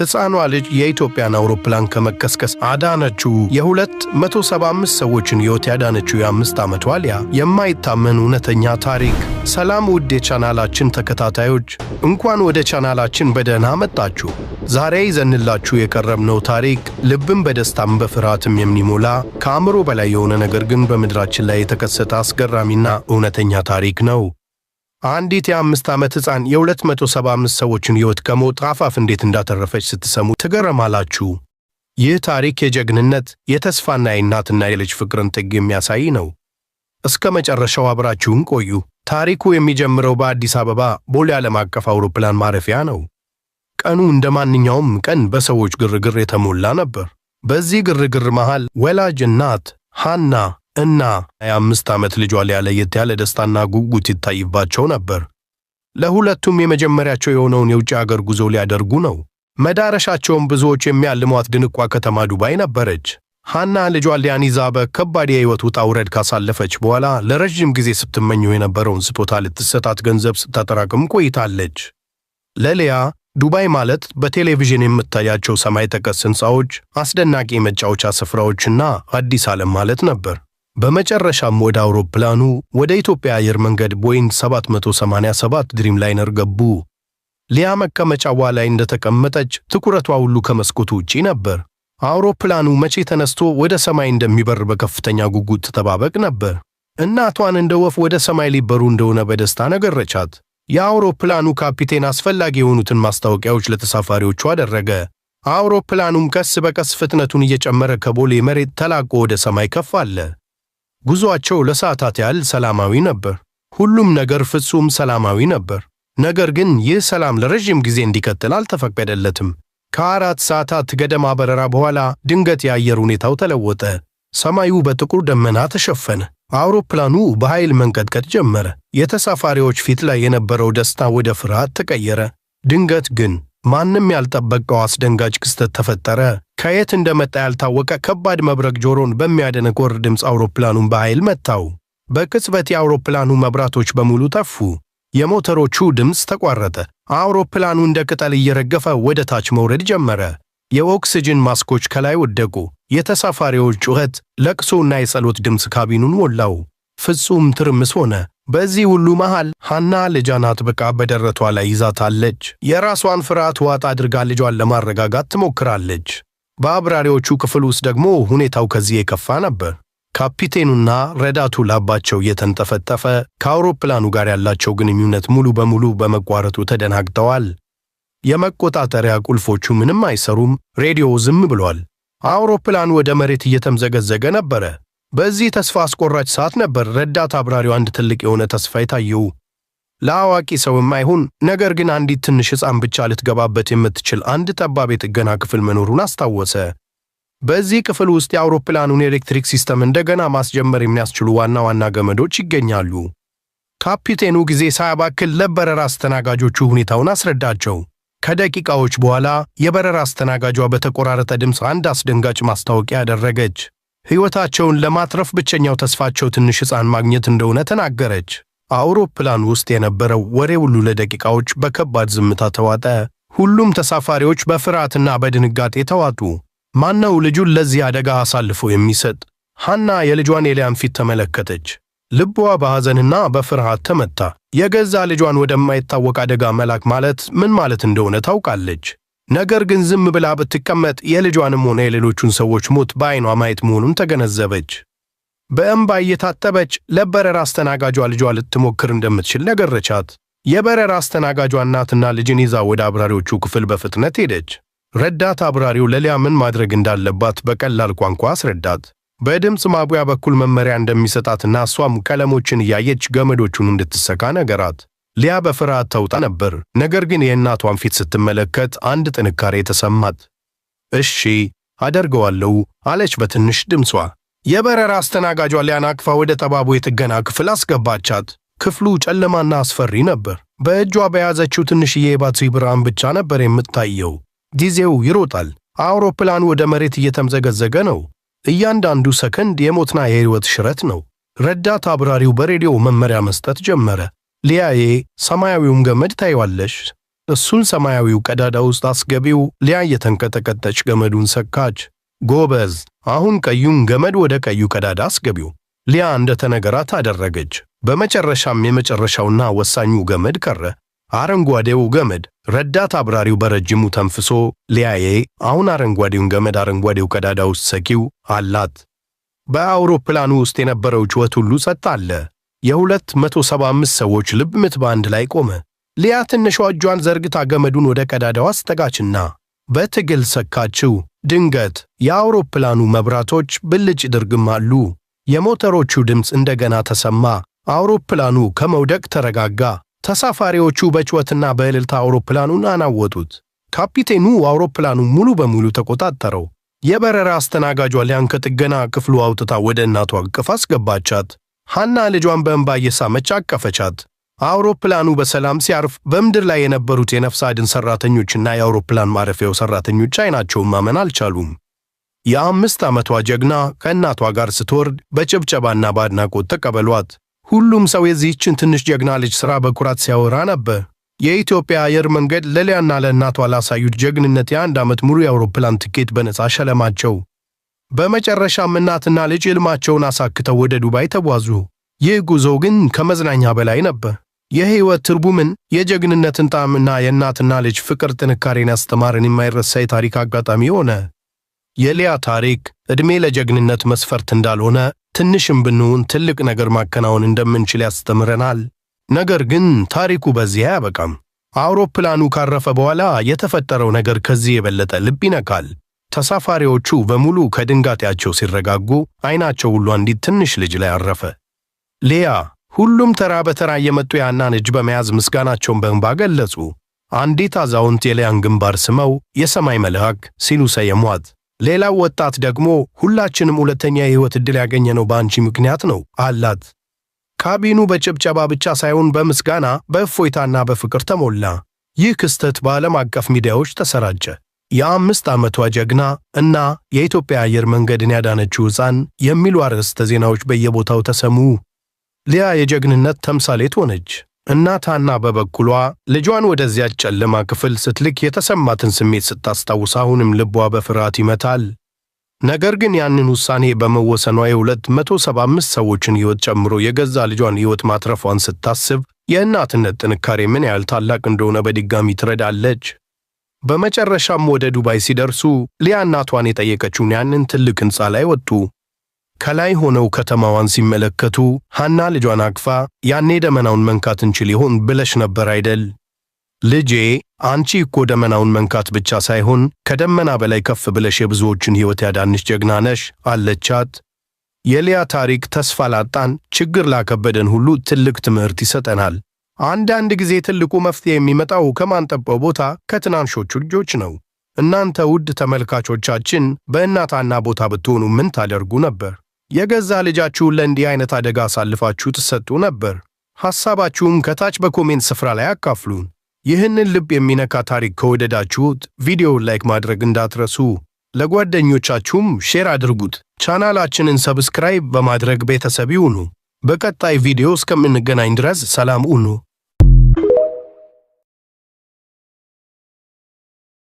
ሕፃኗ ልጅ የኢትዮጵያን አውሮፕላን ከመከስከስ አዳነችው። የ275 ሰዎችን ሕይወት ያዳነችው የ5 ዓመቷ ሊያ የማይታመን እውነተኛ ታሪክ። ሰላም ውድ የቻናላችን ተከታታዮች፣ እንኳን ወደ ቻናላችን በደህና መጣችሁ። ዛሬ ይዘንላችሁ የቀረብነው ታሪክ ልብን በደስታም በፍርሃትም የሚሞላ ከአእምሮ በላይ የሆነ ነገር ግን በምድራችን ላይ የተከሰተ አስገራሚና እውነተኛ ታሪክ ነው። አንዲት የ5 ዓመት ሕፃን የ275 ሰዎችን ሕይወት ከሞት አፋፍ እንዴት እንዳተረፈች ስትሰሙ ትገረማላችሁ። ይህ ታሪክ የጀግንነት፣ የተስፋና የእናትና የልጅ ፍቅርን ጥግ የሚያሳይ ነው። እስከ መጨረሻው አብራችሁን ቆዩ። ታሪኩ የሚጀምረው በአዲስ አበባ ቦሌ ዓለም አቀፍ አውሮፕላን ማረፊያ ነው። ቀኑ እንደ ማንኛውም ቀን በሰዎች ግርግር የተሞላ ነበር። በዚህ ግርግር መሃል ወላጅ እናት ሃና እና የ5 ዓመት ልጇ ሊያ ለየት ያለ ደስታና ጉጉት ይታይባቸው ነበር። ለሁለቱም የመጀመሪያቸው የሆነውን የውጭ አገር ጉዞ ሊያደርጉ ነው። መዳረሻቸውም ብዙዎች የሚያልሟት ድንቋ ከተማ ዱባይ ነበረች። ሃና ልጇ ሊያን ይዛ በከባድ የሕይወት ውጣ ውረድ ካሳለፈች በኋላ ለረጅም ጊዜ ስትመኘው የነበረውን ስጦታ ልትሰጣት ገንዘብ ስታጠራቅም ቆይታለች። ለሊያ ዱባይ ማለት በቴሌቪዥን የምታያቸው ሰማይ ጠቀስ ሕንፃዎች፣ አስደናቂ የመጫወቻ ስፍራዎችና አዲስ ዓለም ማለት ነበር። በመጨረሻም ወደ አውሮፕላኑ ወደ ኢትዮጵያ አየር መንገድ ቦይንግ 787 ድሪም ላይነር ገቡ። ሊያ መቀመጫዋ ላይ እንደተቀመጠች ትኩረቷ ሁሉ ከመስኮቱ ውጪ ነበር። አውሮፕላኑ መቼ ተነስቶ ወደ ሰማይ እንደሚበር በከፍተኛ ጉጉት ተጠባበቅ ነበር። እናቷን እንደ ወፍ ወደ ሰማይ ሊበሩ እንደሆነ በደስታ ነገረቻት። የአውሮፕላኑ ካፒቴን አስፈላጊ የሆኑትን ማስታወቂያዎች ለተሳፋሪዎቹ አደረገ። አውሮፕላኑም ቀስ በቀስ ፍጥነቱን እየጨመረ ከቦሌ መሬት ተላቆ ወደ ሰማይ ከፍ አለ። ጉዞአቸው ለሰዓታት ያህል ሰላማዊ ነበር። ሁሉም ነገር ፍጹም ሰላማዊ ነበር። ነገር ግን ይህ ሰላም ለረጅም ጊዜ እንዲቀጥል አልተፈቀደለትም። ከ4 ሰዓታት ገደማ በረራ በኋላ ድንገት የአየር ሁኔታው ተለወጠ። ሰማዩ በጥቁር ደመና ተሸፈነ። አውሮፕላኑ በኃይል መንቀጥቀጥ ጀመረ። የተሳፋሪዎች ፊት ላይ የነበረው ደስታ ወደ ፍርሃት ተቀየረ። ድንገት ግን ማንም ያልጠበቀው አስደንጋጭ ክስተት ተፈጠረ። ከየት እንደመጣ ያልታወቀ ከባድ መብረቅ ጆሮን በሚያደነቆር ድምፅ አውሮፕላኑን በኃይል መታው። በቅጽበት የአውሮፕላኑ መብራቶች በሙሉ ጠፉ። የሞተሮቹ ድምፅ ተቋረጠ። አውሮፕላኑ እንደ ቅጠል እየረገፈ ወደ ታች መውረድ ጀመረ። የኦክሲጅን ማስኮች ከላይ ወደቁ። የተሳፋሪዎች ጩኸት፣ ለቅሶና የጸሎት ድምፅ ካቢኑን ሞላው። ፍጹም ትርምስ ሆነ። በዚህ ሁሉ መሃል ሃና ልጇን አጥብቃ በደረቷ ላይ ይዛታለች። የራሷን ፍርሃት ዋጥ አድርጋ ልጇን ለማረጋጋት ትሞክራለች። በአብራሪዎቹ ክፍል ውስጥ ደግሞ ሁኔታው ከዚህ የከፋ ነበር። ካፒቴኑና ረዳቱ ላባቸው እየተንጠፈጠፈ ከአውሮፕላኑ ጋር ያላቸው ግንኙነት ሙሉ በሙሉ በመቋረጡ ተደናግጠዋል። የመቆጣጠሪያ ቁልፎቹ ምንም አይሰሩም። ሬዲዮ ዝም ብሏል። አውሮፕላኑ ወደ መሬት እየተምዘገዘገ ነበረ። በዚህ ተስፋ አስቆራጭ ሰዓት ነበር ረዳት አብራሪው አንድ ትልቅ የሆነ ተስፋ የታየው። ለአዋቂ ሰው የማይሆን ነገር ግን አንዲት ትንሽ ሕፃን ብቻ ልትገባበት የምትችል አንድ ጠባብ የጥገና ክፍል መኖሩን አስታወሰ። በዚህ ክፍል ውስጥ የአውሮፕላኑን የኤሌክትሪክ ሲስተም እንደገና ማስጀመር የሚያስችሉ ዋና ዋና ገመዶች ይገኛሉ። ካፒቴኑ ጊዜ ሳያባክል ለበረራ አስተናጋጆቹ ሁኔታውን አስረዳቸው። ከደቂቃዎች በኋላ የበረራ አስተናጋጇ በተቆራረጠ ድምፅ አንድ አስደንጋጭ ማስታወቂያ አደረገች። ሕይወታቸውን ለማትረፍ ብቸኛው ተስፋቸው ትንሽ ሕፃን ማግኘት እንደሆነ ተናገረች። አውሮፕላን ውስጥ የነበረው ወሬ ሁሉ ለደቂቃዎች በከባድ ዝምታ ተዋጠ። ሁሉም ተሳፋሪዎች በፍርሃትና በድንጋጤ ተዋጡ። ማነው ልጁን ለዚህ አደጋ አሳልፎ የሚሰጥ? ሃና የልጇን የሊያን ፊት ተመለከተች። ልቧ በሐዘንና በፍርሃት ተመታ። የገዛ ልጇን ወደማይታወቅ አደጋ መላክ ማለት ምን ማለት እንደሆነ ታውቃለች። ነገር ግን ዝም ብላ ብትቀመጥ የልጇንም ሆነ የሌሎቹን ሰዎች ሞት በዓይኗ ማየት መሆኑን ተገነዘበች። በእንባ እየታጠበች ለበረራ አስተናጋጇ ልጇ ልትሞክር እንደምትችል ነገረቻት። የበረራ አስተናጋጇ እናትና ልጅን ይዛ ወደ አብራሪዎቹ ክፍል በፍጥነት ሄደች። ረዳት አብራሪው ለሊያ ምን ማድረግ እንዳለባት በቀላል ቋንቋ አስረዳት። በድምፅ ማጉያ በኩል መመሪያ እንደሚሰጣትና እሷም ቀለሞችን እያየች ገመዶቹን እንድትሰካ ነገራት። ሊያ በፍርሃት ተውጣ ነበር። ነገር ግን የእናቷን ፊት ስትመለከት አንድ ጥንካሬ ተሰማት። እሺ አደርገዋለሁ አለች በትንሽ ድምጿ። የበረራ አስተናጋጇ ሊያን አቅፋ ወደ ጠባቡ የጥገና ክፍል አስገባቻት። ክፍሉ ጨለማና አስፈሪ ነበር። በእጇ በያዘችው ትንሽዬ የባትሪ ብርሃን ብቻ ነበር የምታየው። ጊዜው ይሮጣል። አውሮፕላኑ ወደ መሬት እየተምዘገዘገ ነው። እያንዳንዱ ሰከንድ የሞትና የሕይወት ሽረት ነው። ረዳት አብራሪው በሬዲዮ መመሪያ መስጠት ጀመረ። ሊያዬ ሰማያዊውን ገመድ ታይዋለሽ? እሱን ሰማያዊው ቀዳዳ ውስጥ አስገቢው። ሊያ እየተንቀጠቀጠች ገመዱን ሰካች። ጎበዝ፣ አሁን ቀዩን ገመድ ወደ ቀዩ ቀዳዳ አስገቢው። ሊያ እንደተነገራት አደረገች። በመጨረሻም የመጨረሻውና ወሳኙ ገመድ ቀረ። አረንጓዴው ገመድ። ረዳት አብራሪው በረጅሙ ተንፍሶ ሊያዬ፣ አሁን አረንጓዴውን ገመድ አረንጓዴው ቀዳዳ ውስጥ ሰኪው አላት። በአውሮፕላኑ ውስጥ የነበረው ጩኸት ሁሉ ጸጥ አለ። የ275 ሰዎች ልብ ምት በአንድ ላይ ቆመ። ሊያ ትንሿ እጇን ዘርግታ ገመዱን ወደ ቀዳዳው አስጠጋችና በትግል ሰካችው። ድንገት የአውሮፕላኑ መብራቶች ብልጭ ድርግም አሉ። የሞተሮቹ ድምፅ እንደገና ተሰማ። አውሮፕላኑ ከመውደቅ ተረጋጋ። ተሳፋሪዎቹ በጩኸትና በእልልታ አውሮፕላኑን አናወጡት። ካፒቴኑ አውሮፕላኑን ሙሉ በሙሉ ተቆጣጠረው። የበረራ አስተናጋጇ ሊያን ከጥገና ክፍሉ አውጥታ ወደ እናቷ እቅፍ አስገባቻት። ሐና ልጇን በእንባ እየሳመች አቀፈቻት። አውሮፕላኑ በሰላም ሲያርፍ በምድር ላይ የነበሩት የነፍስ አድን ሠራተኞችና የአውሮፕላን ማረፊያው ሠራተኞች ዓይናቸውን ማመን አልቻሉም። የ5 ዓመቷ ጀግና ከእናቷ ጋር ስትወርድ በጭብጨባና በአድናቆት ተቀበሏት። ሁሉም ሰው የዚህችን ትንሽ ጀግና ልጅ ሥራ በኩራት ሲያወራ ነበር። የኢትዮጵያ አየር መንገድ ለሊያና ለእናቷ ላሳዩት ጀግንነት የ1 ዓመት ሙሉ የአውሮፕላን ትኬት በነጻ ሸለማቸው። በመጨረሻም እናትና ልጅ ሕልማቸውን አሳክተው ወደ ዱባይ ተጓዙ። ይህ ጉዞ ግን ከመዝናኛ በላይ ነበር። የሕይወት ትርጉምን፣ የጀግንነትን ጣዕምና የእናትና ልጅ ፍቅር ጥንካሬን ያስተማረን የማይረሳ የታሪክ አጋጣሚ ሆነ። የሊያ ታሪክ ዕድሜ ለጀግንነት መስፈርት እንዳልሆነ፣ ትንሽም ብንሆን ትልቅ ነገር ማከናወን እንደምንችል ያስተምረናል። ነገር ግን ታሪኩ በዚህ አያበቃም። አውሮፕላኑ ካረፈ በኋላ የተፈጠረው ነገር ከዚህ የበለጠ ልብ ይነካል። ተሳፋሪዎቹ በሙሉ ከድንጋጤያቸው ሲረጋጉ ዓይናቸው ሁሉ አንዲት ትንሽ ልጅ ላይ አረፈ። ሊያ። ሁሉም ተራ በተራ እየመጡ ያናን እጅ በመያዝ ምስጋናቸውን በእንባ ገለጹ። አንዲት አዛውንት የሊያን ግንባር ስመው የሰማይ መልአክ ሲሉ ሰየሟት። ሌላው ወጣት ደግሞ ሁላችንም ሁለተኛ የሕይወት ዕድል ያገኘነው በአንቺ ምክንያት ነው አላት። ካቢኑ በጭብጨባ ብቻ ሳይሆን በምስጋና በእፎይታና በፍቅር ተሞላ። ይህ ክስተት በዓለም አቀፍ ሚዲያዎች ተሰራጨ። የ5 ዓመቷ ጀግና እና የኢትዮጵያ አየር መንገድን ያዳነችው ሕፃን የሚሉ አርዕስተ ዜናዎች በየቦታው ተሰሙ። ሊያ የጀግንነት ተምሳሌት ሆነች። እናት ሐና በበኩሏ ልጇን ወደዚያች ጨለማ ክፍል ስትልክ የተሰማትን ስሜት ስታስታውስ አሁንም ልቧ በፍርሃት ይመታል። ነገር ግን ያንን ውሳኔ በመወሰኗ የ275 ሰዎችን ሕይወት ጨምሮ የገዛ ልጇን ሕይወት ማትረፏን ስታስብ የእናትነት ጥንካሬ ምን ያህል ታላቅ እንደሆነ በድጋሚ ትረዳለች። በመጨረሻም ወደ ዱባይ ሲደርሱ ሊያ እናቷን የጠየቀችውን ያንን ትልቅ ሕንፃ ላይ ወጡ። ከላይ ሆነው ከተማዋን ሲመለከቱ ሐና ልጇን አቅፋ ያኔ ደመናውን መንካት እንችል ይሆን ብለሽ ነበር አይደል? ልጄ፣ አንቺ እኮ ደመናውን መንካት ብቻ ሳይሆን ከደመና በላይ ከፍ ብለሽ የብዙዎችን ሕይወት ያዳንሽ ጀግና ነሽ አለቻት። የሊያ ታሪክ ተስፋ ላጣን፣ ችግር ላከበደን ሁሉ ትልቅ ትምህርት ይሰጠናል። አንዳንድ ጊዜ ትልቁ መፍትሄ የሚመጣው ከማንጠበው ቦታ ከትናንሾቹ ልጆች ነው። እናንተ ውድ ተመልካቾቻችን በእናት ሐና ቦታ ብትሆኑ ምን ታደርጉ ነበር? የገዛ ልጃችሁን ለእንዲህ አይነት አደጋ አሳልፋችሁ ትሰጡ ነበር? ሐሳባችሁን ከታች በኮሜንት ስፍራ ላይ አካፍሉን። ይህንን ልብ የሚነካ ታሪክ ከወደዳችሁት ቪዲዮውን ላይክ ማድረግ እንዳትረሱ። ለጓደኞቻችሁም ሼር አድርጉት። ቻናላችንን ሰብስክራይብ በማድረግ ቤተሰብ ይሁኑ። በቀጣይ ቪዲዮ እስከምንገናኝ ድረስ ሰላም ሁኑ።